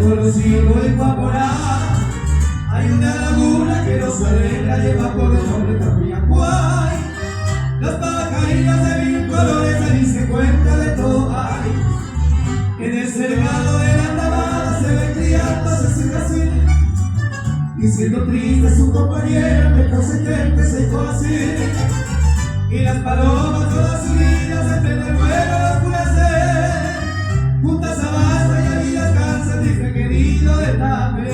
conocido de Guaporá. Hay una laguna que nos aleja, lleva por nombre Tapiacuay. Las pajaritas de mil colores, allí se cuenta de todo hay. En el cercado de la Tabada se ve criándose ese Brasil, y siendo triste su compañera que por 70 se hizo así. Y las palomas todas unidas entre el vuelo al oscurecer, juntas abajo y allí descansa el triste querido de Tape.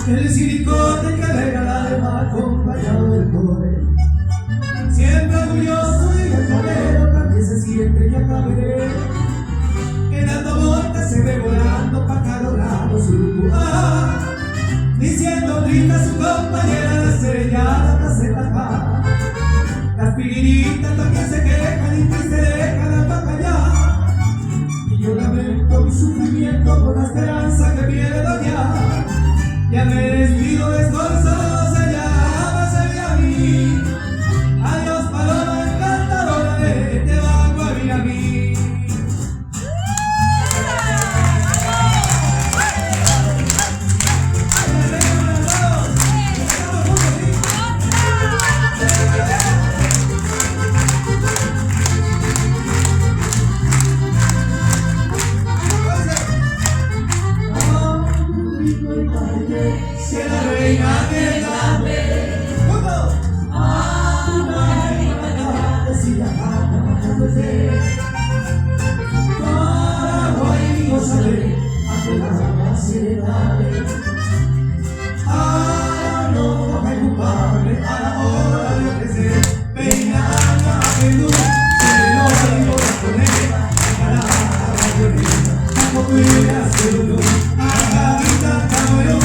El silicote que regala de mar acompañado del core, siempre orgulloso y el cabello también se siente ya caberé. El alto monte se ve volando pa' calorado su lugar, diciendo brinda su compañera la estrellada caseta pa. Las piriritas también se quejan y triste dejan al bacallao, y yo lamento mi sufrimiento por la esperanza que viene doña. Ya me despido desgonzosa, ya se ve a mí. Adiós paloma encantadora, te banco a mí a mí. Si la reina que dame, si la gana bajándose, para hoy no sale a la seriedad. No hay culpable a la hora de ofrecer, peinada a pelú, se lo digo con ella, para la violeta, tampoco hubiera sido a la vida cabrón.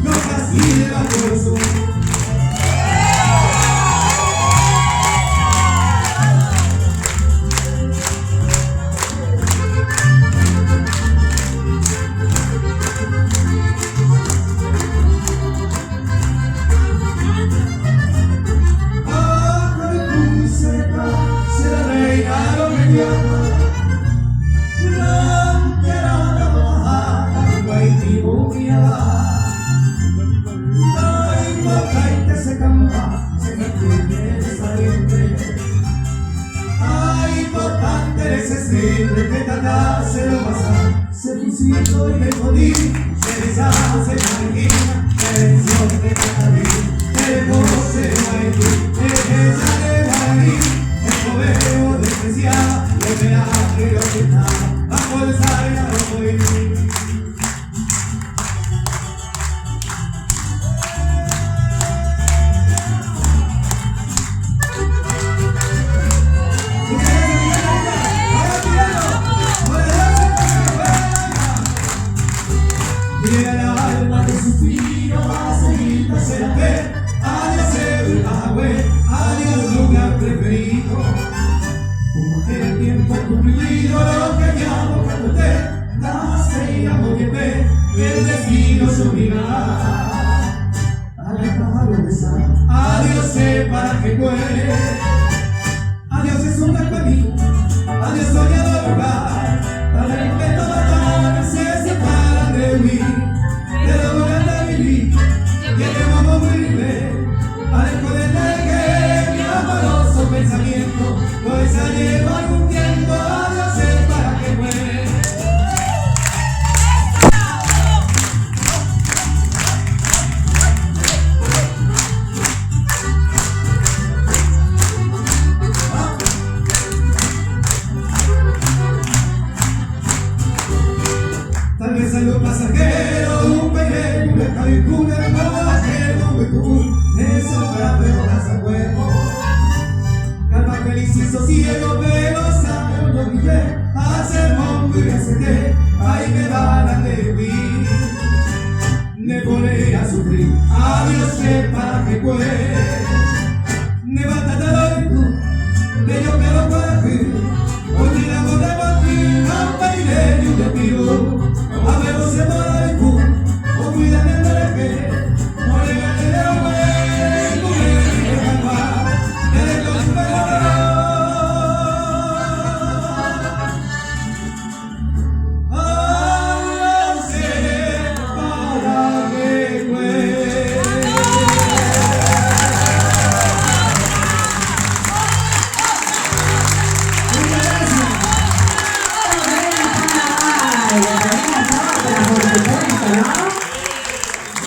No castigue la corazón. Con el punto seca se la reina lo que llama. Ay, por se campa, se me tiene saliente. Ay, importante ese siempre que tratar se lo pasa. Se pusito y me jodí, se deshace la esquina, se venció de Catalín, el goce de Haití, el ella de Guaraní, el cobero despreciado, el homenaje lo que está, bajo el sal lo voy. Y el alma de suspiro va a seguir hacia la fe. Adiós el agüe, adiós lugar preferido. Como aquel tiempo cumplido, lo que llamo cuando usted nace y amo que ve, el destino se obliga a la pájaro de sal. Adiós para que muere. Adiós es un camino, adiós soñado lugar, para el que toda tarde se separa de mí. De lo durante de vivir, y el que vamos a morirme, al poder de mi amoroso pensamiento, lo desayuno algún tiempo, adiós para que muere. Tal vez algo pasajero, un pequeño calcula, no ajeno de tu, eso para peoras a huevo. Calma feliz y sosiego, pero sabe lo que hacer mongo y recete, ahí me van a derruir. Me pone a sufrir, adiós para que puede.